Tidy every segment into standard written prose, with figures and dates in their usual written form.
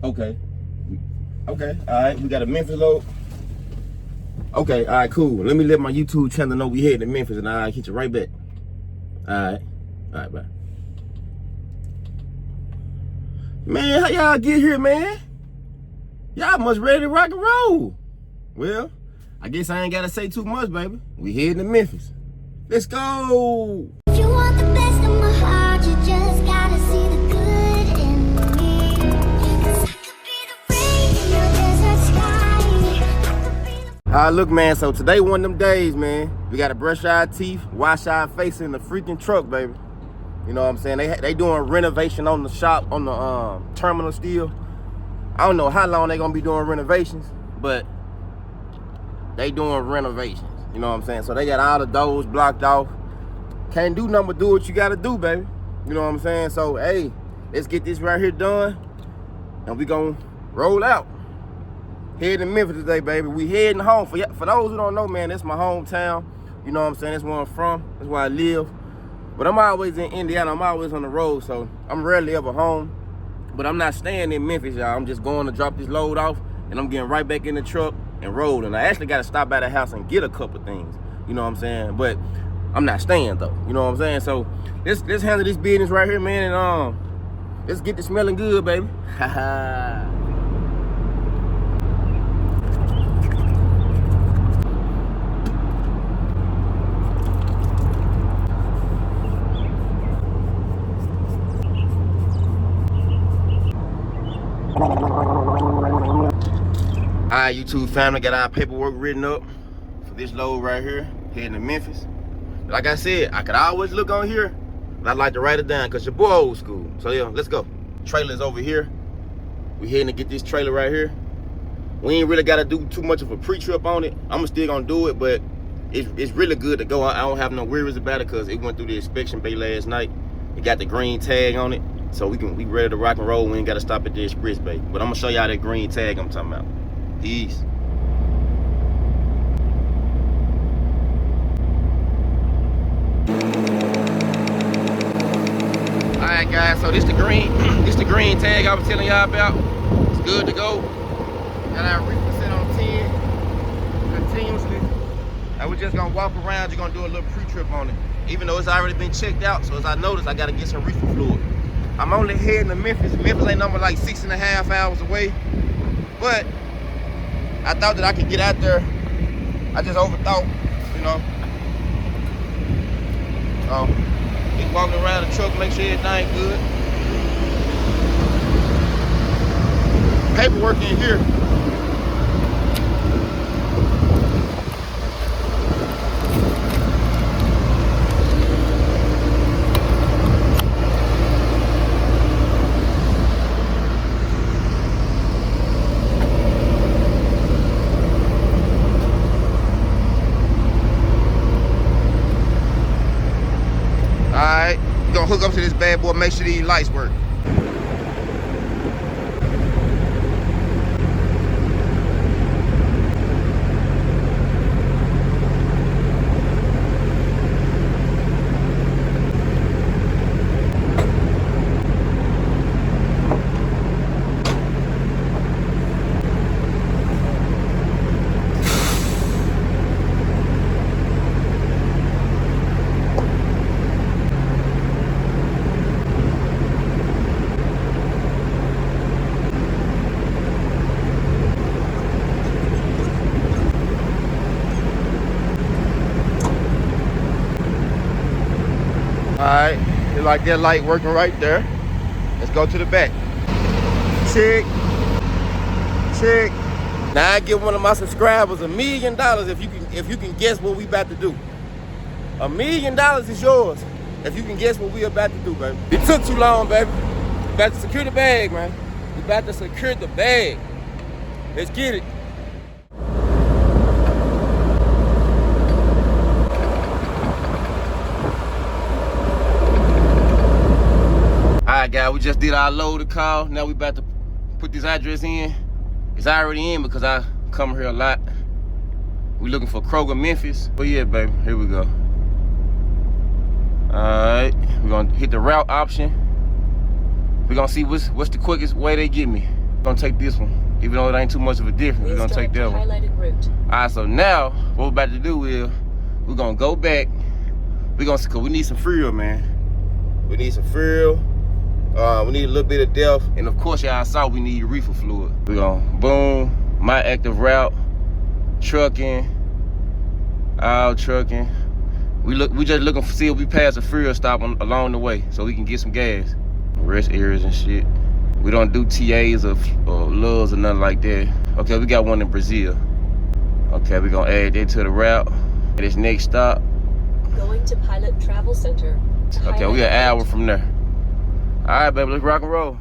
Okay. Okay. All right. We got a Memphis load. Okay. All right. Cool. Let me let my YouTube channel know we heading to Memphis, and I'll hit you right back. All right. All right. Bye. Man, how y'all get here, man? Y'all must ready to rock and roll. Well, I guess I ain't gotta say too much, baby. We heading to Memphis. Let's go. If you want the best of my heart, you just gotta see the good in me. 'Cause I could be the rain in your desert sky. I could be the Look, man, so today one of them days, man. We gotta brush our teeth, wash our face in the freaking truck, baby. You know what I'm saying? They doing renovation on the shop, on the terminal still. I don't know how long they gonna be doing renovations, but they doing renovations. You know what I'm saying? So they got all the doors blocked off. Can't do nothing but do what you gotta do, baby. You know what I'm saying? So, hey, let's get this right here done, and we gonna roll out. Heading to Memphis today, baby. We heading home. For those who don't know, man, this my hometown. You know what I'm saying? That's where I'm from. That's where I live. But I'm always in Indiana. I'm always on the road, so I'm rarely ever home. But I'm not staying in Memphis, y'all. I'm just going to drop this load off, and I'm getting right back in the truck and rolling. I actually got to stop by the house and get a couple things. You know what I'm saying? But I'm not staying, though. You know what I'm saying? So let's handle this business right here, man, and let's get this smelling good, baby. Ha ha. Alright, YouTube family, got our paperwork written up for this load right here, heading to Memphis. Like I said, I could always look on here, but I like to write it down because your boy old school. So yeah, let's go. Trailer's over here. We heading to get this trailer right here. We ain't really got to do too much of a pre-trip on it. I'm still gonna do it, but it's really good to go. I don't have no worries about it because it went through the inspection bay last night. It got the green tag on it, so we ready to rock and roll. We ain't got to stop at the express bay. But I'm gonna show y'all that green tag I'm talking about. Peace. Alright guys, so this the green tag I was telling y'all about. It's good to go. Got our reefer set on 10 continuously. And we're just gonna walk around, just gonna do a little pre-trip on it. Even though it's already been checked out, so as I noticed, I gotta get some reefer fluid. I'm only heading to Memphis. Memphis ain't number like 6.5 hours away. But I thought that I could get out there. I just overthought, you know. Just walking around the truck, make sure everything good. Paperwork in here. Alright, we're gonna hook up to this bad boy, make sure these lights work. Alright, you like that light working right there. Let's go to the back. Check. Check. Now I give one of my subscribers $1 million if you can guess what we about to do. $1 million is yours if you can guess what we about to do, baby. It took too long, baby. We about to secure the bag, man. We about to secure the bag. Let's get it. Alright guys, we just did our load call. Now we about to put this address in. It's already in because I come here a lot. We looking for Kroger, Memphis. But yeah, baby, here we go. Alright, we're gonna hit the route option. We're gonna see what's the quickest way they get me. Gonna take this one. Even though it ain't too much of a difference, we're gonna take that one. Highlighted route. Alright, so now what we're about to do is we're gonna go back. Cause we need some fuel, man. We need some fuel. We need a little bit of depth. And of course, y'all saw we need reefer fluid. We're gonna boom, my active route, trucking, all trucking. We just looking for see if we pass a fuel stop along the way so we can get some gas. Rest areas and shit. We don't do TAs or lulls or nothing like that. Okay, we got one in Brazil. Okay, we're gonna add that to the route. This next stop. Going to Pilot Travel Center. Okay, we an hour from there. All right, baby, let's rock and roll.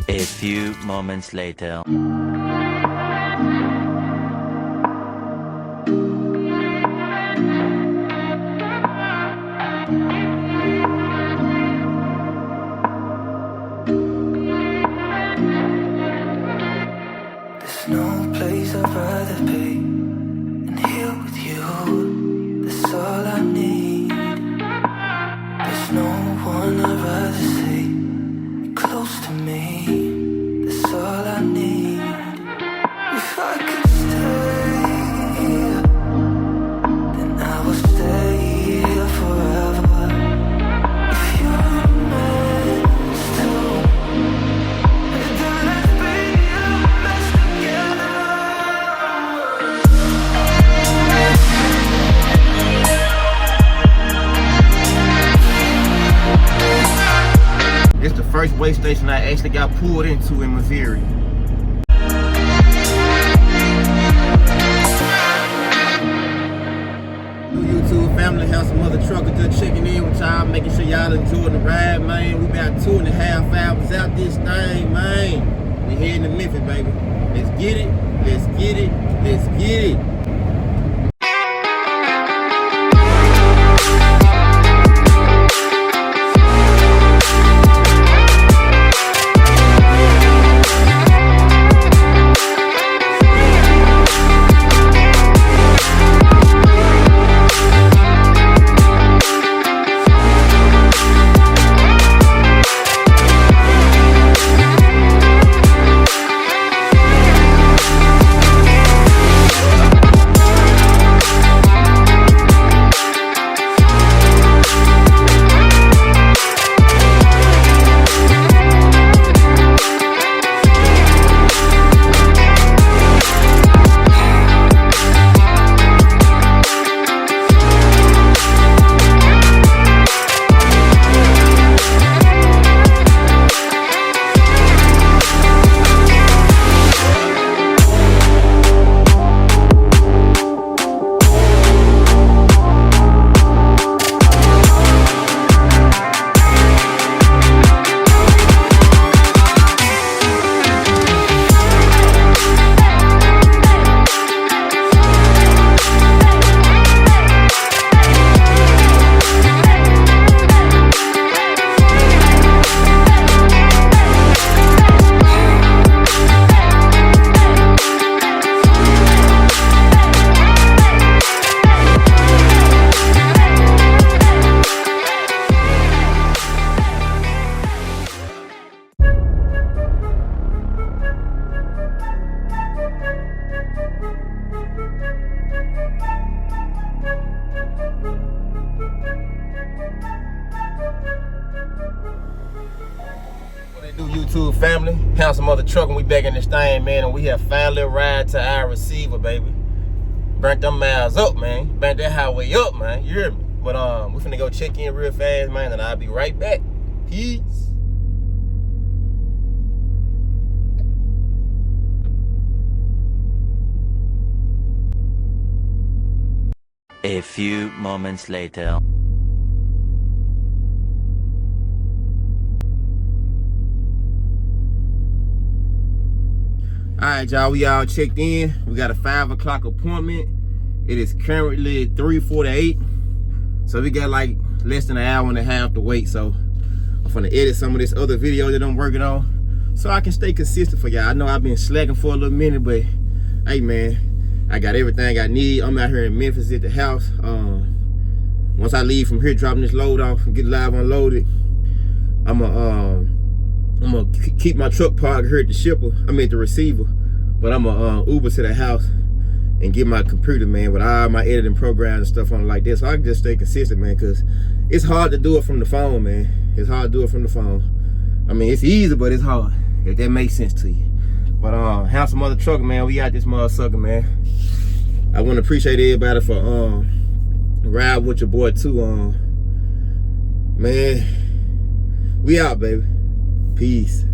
A few moments later. There's no place I'd rather be than here with you. That's all I need. There's no one I'd rather see close to me. That's all I need. If I could stay, then I would stay here forever. If you're meant to, then let's be the best together. It's the first way station I actually got pulled into in Missouri. YouTube family, HandsomeMothaTRUCKA just checking in with y'all, making sure y'all enjoying the ride, man. We about 2.5 hours out this thing, man. We heading to Memphis, baby. Let's get it, let's get it, let's get it. YouTube family, HandsomeMothaTRUCKA, and we back in this thing, man, and we have finally arrived to our receiver, baby. Burnt them miles up, man. Burnt that highway up, man. You hear me? But we finna go check in real fast, man, and I'll be right back. Peace. A few moments later. All right, y'all, we all checked in. We got a 5 o'clock appointment. It is currently 3:48. So we got like less than an hour and a half to wait. So I'm gonna edit some of this other video that I'm working on so I can stay consistent for y'all. I know I've been slacking for a little minute, but hey, man, I got everything I need. I'm out here in Memphis at the house. Once I leave from here, dropping this load off and get live unloaded, I'm gonna keep my truck parked here at the shipper. I mean at the receiver, but I'm gonna Uber to the house and get my computer, man, with all my editing programs and stuff on it like this, so I can just stay consistent, man, because it's hard to do it from the phone, man. It's hard to do it from the phone. I mean, it's easy, but it's hard, if that makes sense to you. But HandsomeMothaTRUCKA, man, we got this motherfucker, man. I want to appreciate everybody for riding with your boy too. Man, we out, baby. Peace.